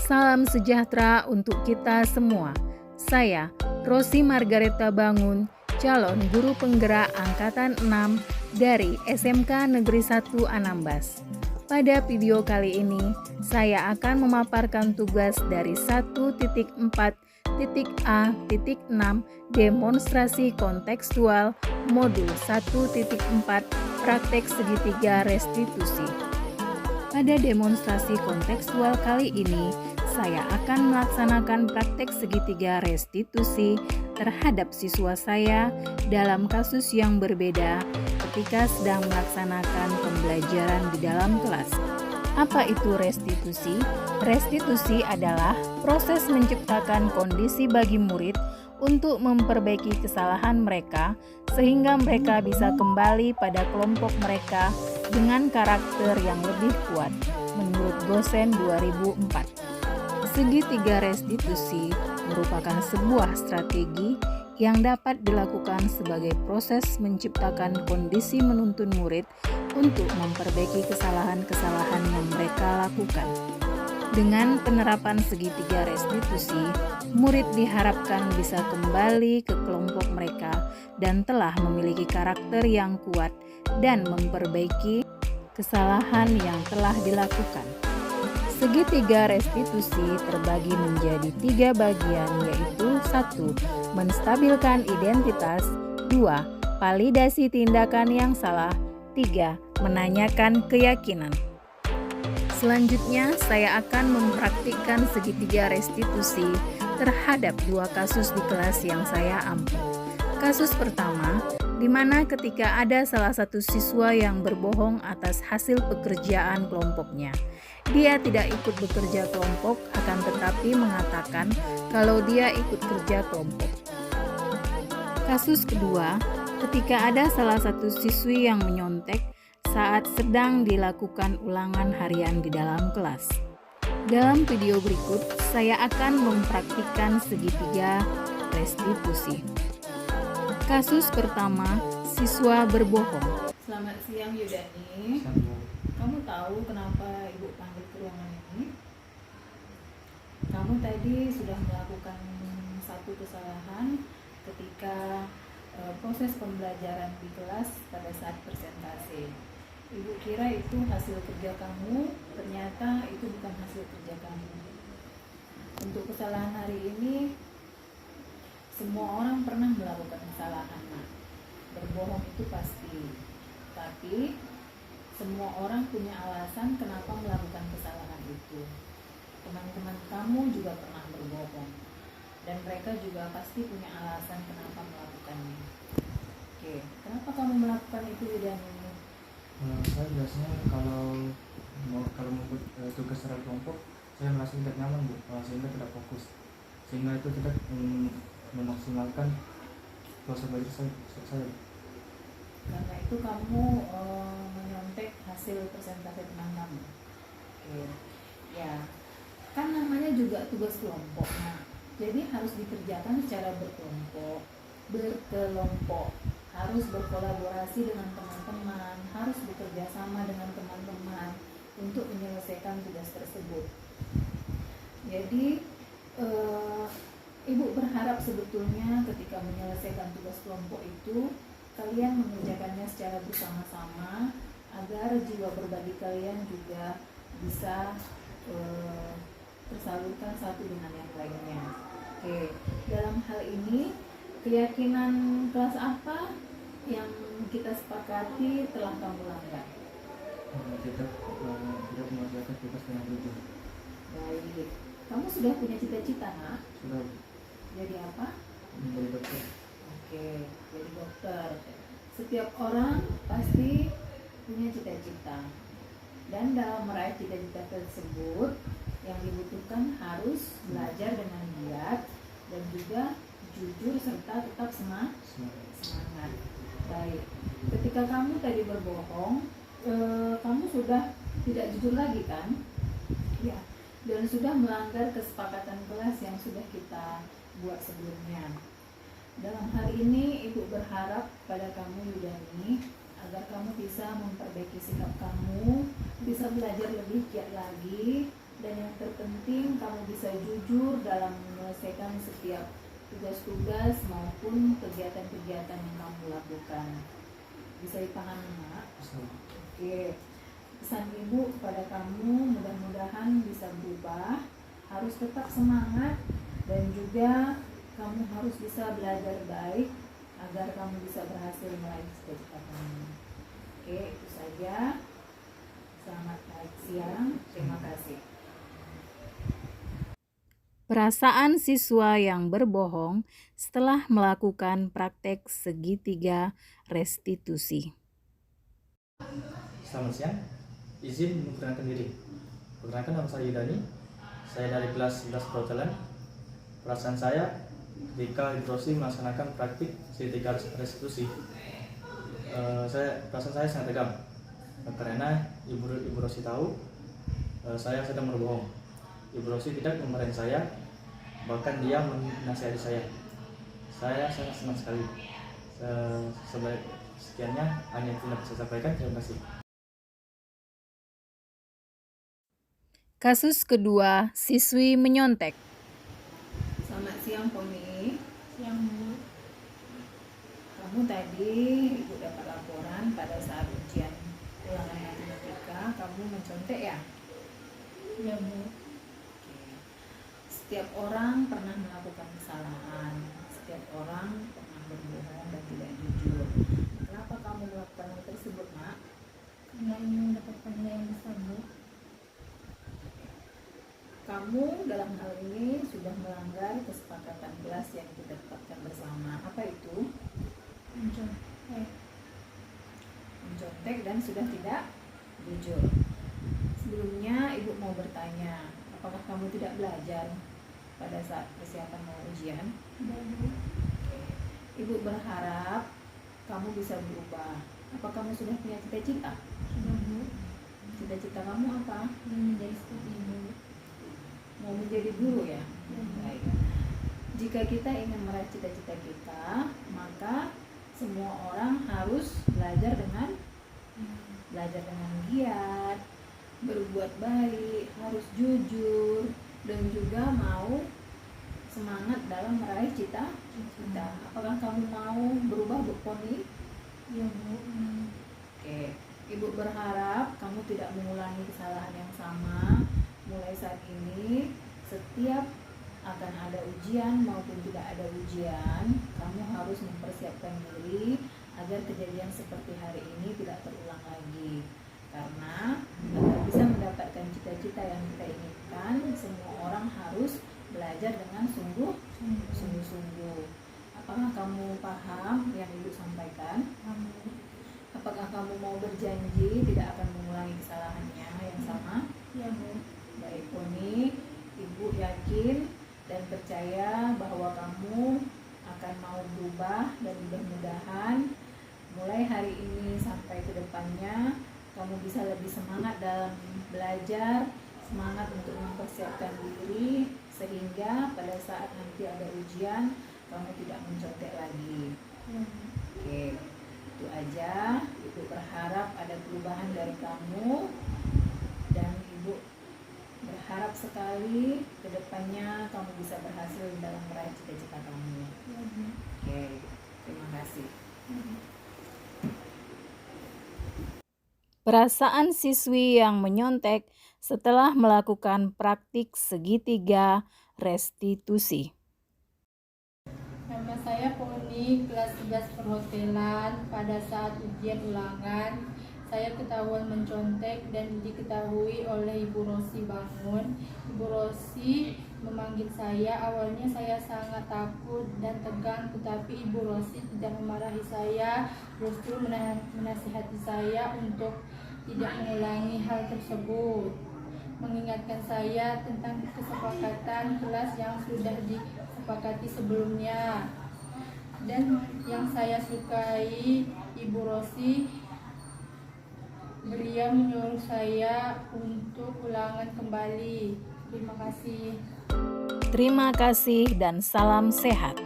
Salam sejahtera untuk kita semua. Saya, Rosi Margareta Bangun, calon guru penggerak Angkatan 6 dari SMK Negeri 1 Anambas. Pada video kali ini, saya akan memaparkan tugas dari 1.4.A.6 demonstrasi kontekstual modul 1.4 praktek segitiga restitusi. Pada demonstrasi kontekstual kali ini, saya akan melaksanakan praktek segitiga restitusi terhadap siswa saya dalam kasus yang berbeda ketika sedang melaksanakan pembelajaran di dalam kelas. Apa itu restitusi? Restitusi adalah proses menciptakan kondisi bagi murid untuk memperbaiki kesalahan mereka sehingga mereka bisa kembali pada kelompok mereka dengan karakter yang lebih kuat, menurut Gosen 2004. Segitiga restitusi merupakan sebuah strategi yang dapat dilakukan sebagai proses menciptakan kondisi menuntun murid untuk memperbaiki kesalahan-kesalahan yang mereka lakukan. Dengan penerapan segitiga restitusi, murid diharapkan bisa kembali ke kelompok mereka dan telah memiliki karakter yang kuat dan memperbaiki kesalahan yang telah dilakukan. Segitiga restitusi terbagi menjadi 3 bagian, yaitu 1. Menstabilkan identitas, 2. Validasi tindakan yang salah, 3. Menanyakan keyakinan. Selanjutnya, saya akan mempraktikkan segitiga restitusi terhadap 2 kasus di kelas yang saya ampu. Kasus pertama, di mana ketika ada salah satu siswa yang berbohong atas hasil pekerjaan kelompoknya. Dia tidak ikut bekerja kelompok, akan tetapi mengatakan kalau dia ikut kerja kelompok. Kasus kedua, ketika ada salah satu siswi yang menyontek saat sedang dilakukan ulangan harian di dalam kelas. Dalam video berikut, saya akan mempraktikkan segitiga restitusi. Kasus pertama, siswa berbohong. Selamat siang Yudani. Kamu tahu kenapa Ibu panggil ke ruangan ini? Kamu tadi sudah melakukan satu kesalahan ketika proses pembelajaran di kelas pada saat presentasi. Ibu kira itu hasil kerja kamu, ternyata itu bukan hasil kerja kamu. Untuk kesalahan hari ini, semua orang pernah melakukan kesalahan. Berbohong itu pasti, tapi semua orang punya alasan kenapa melakukan kesalahan itu. Teman-teman kamu juga pernah berbohong, dan mereka juga pasti punya alasan kenapa melakukannya. Oke, kenapa kamu melakukan itu, Yudani? Saya biasanya kalau membuat tugas secara kelompok, saya merasa tidak nyaman, Bu, sehingga tidak fokus, sehingga itu tidak memaksimalkan proses belajar saya. Karena itu kamu menyontek hasil presentasi teman kamu. Oke, ya, kan namanya juga tugas kelompok. Nah, jadi harus dikerjakan secara berkelompok, harus berkolaborasi dengan teman-teman, harus bekerja sama dengan teman-teman untuk menyelesaikan tugas tersebut. Jadi Ibu berharap sebetulnya ketika menyelesaikan tugas kelompok itu kalian mengerjakannya secara bersama-sama agar jiwa berbagi kalian juga bisa tersalurkan satu dengan yang lainnya. Oke, dalam hal ini keyakinan kelas apa yang kita sepakati telah kamu langgar? Tidak mengerjakan tugas dengan jujur. Baik, kamu sudah punya cita-cita, nak? Sudah. Jadi apa? Menjadi dokter. Oke, jadi dokter. Setiap orang pasti punya cita-cita, dan dalam meraih cita-cita tersebut yang dibutuhkan harus belajar dengan giat dan juga jujur serta tetap semangat. Baik, ketika kamu tadi berbohong, kamu sudah tidak jujur lagi kan? Ya, dan sudah melanggar kesepakatan kelas yang sudah kita buat sebelumnya. Dalam hal ini, Ibu berharap pada kamu, Yudani, agar kamu bisa memperbaiki sikap kamu, bisa belajar lebih giat lagi, Dan yang terpenting, kamu bisa jujur dalam menyelesaikan setiap tugas-tugas maupun kegiatan-kegiatan yang kamu lakukan. Bisa dipahami, Mak? Oke. Pesan Ibu kepada kamu mudah-mudahan bisa berubah, harus tetap semangat, dan juga kamu harus bisa belajar baik agar kamu bisa berhasil meraih cita-cita kamu. Oke, itu saja. Selamat siang. Terima kasih. Perasaan siswa yang berbohong setelah melakukan praktek segitiga restitusi. Selamat siang, izin memperkenalkan diri. Perkenalkan, nama saya Yudani. Saya dari kelas 11 perhotelan. Perasaan saya ketika Ibu Rosi melaksanakan praktik segitiga restitusi, perasaan saya sangat tegang karena Ibu Rosi tahu saya sedang berbohong. Ibu Rosi tidak memarahi saya, bahkan dia menasihati saya. Saya sangat senang sekali. Sekiannya hanya yang tidak bisa saya sampaikan. Terima kasih. Kasus kedua, siswi menyontek. Selamat siang, Poni. Siang, Bu. Kamu tadi Ibu dapat laporan pada saat ujian ulangan matematika kamu mencontek ya? Ya, Bu. Setiap orang pernah melakukan kesalahan, setiap orang pernah berbohong dan tidak jujur. Kenapa kamu melakukan hal tersebut, Mak? Karena ingin mendapatkan nilai yang besar, Bu. Kamu dalam hal ini sudah melanggar kesepakatan kelas yang kita tetapkan bersama. Apa itu? Mencontek dan sudah tidak jujur. Sebelumnya Ibu mau bertanya, apakah kamu tidak belajar pada saat persiapan mau ujian? Ya, Bu. Ibu berharap kamu bisa berubah. Apa kamu sudah punya cita-cita? Sudah, Bu. Cita-cita kamu apa? Ingin menjadi seperti Ibu. Mau menjadi guru ya? Ya, Bu. Baik. Jika kita ingin meraih cita-cita kita, maka semua orang harus belajar dengan giat, berbuat baik, harus jujur, dan juga mau semangat dalam meraih cita-cita. Apakah kamu mau berubah, Bu Poni? Ya, Bu. Oke, Ibu berharap kamu tidak mengulangi kesalahan yang sama. Mulai saat ini, setiap akan ada ujian maupun tidak ada ujian, kamu harus mempersiapkan diri agar kejadian seperti hari ini tidak terulang lagi. Karena agar bisa mendapatkan cita-cita yang kita inginkan, semua orang harus belajar dengan sungguh-sungguh. Apakah kamu paham yang Ibu sampaikan? Apakah kamu mau berjanji tidak akan mengulangi kesalahannya yang sama? Ya, Bu. Baik, Poni, Ibu yakin dan percaya bahwa kamu akan mau berubah, dan mudah-mudahan mulai hari ini sampai ke depannya kamu bisa lebih semangat dalam belajar, semangat untuk mempersiapkan diri, sehingga pada saat nanti ada ujian kamu tidak mencontek lagi. Ya, Bu. Oke, itu aja. Ibu berharap ada perubahan dari kamu, dan Ibu berharap sekali ke depannya kamu bisa berhasil dalam meraih cita-cita kamu. Ya, Bu. Oke, terima kasih. Perasaan siswi yang menyontek setelah melakukan praktik segitiga restitusi. Nama saya Poni, kelas 11 perhotelan. Pada saat ujian ulangan, saya ketahuan mencontek dan diketahui oleh Ibu Rosi Bangun. Ibu Rosi memanggil saya. Awalnya saya sangat takut dan tegang, tetapi Ibu Rosi tidak memarahi saya, justru menasihati saya untuk tidak mengulangi hal tersebut, mengingatkan saya tentang kesepakatan kelas yang sudah disepakati sebelumnya. Dan yang saya sukai, Ibu Rosi beliau menyuruh saya untuk ulangan kembali. Terima kasih. Terima kasih dan salam sehat.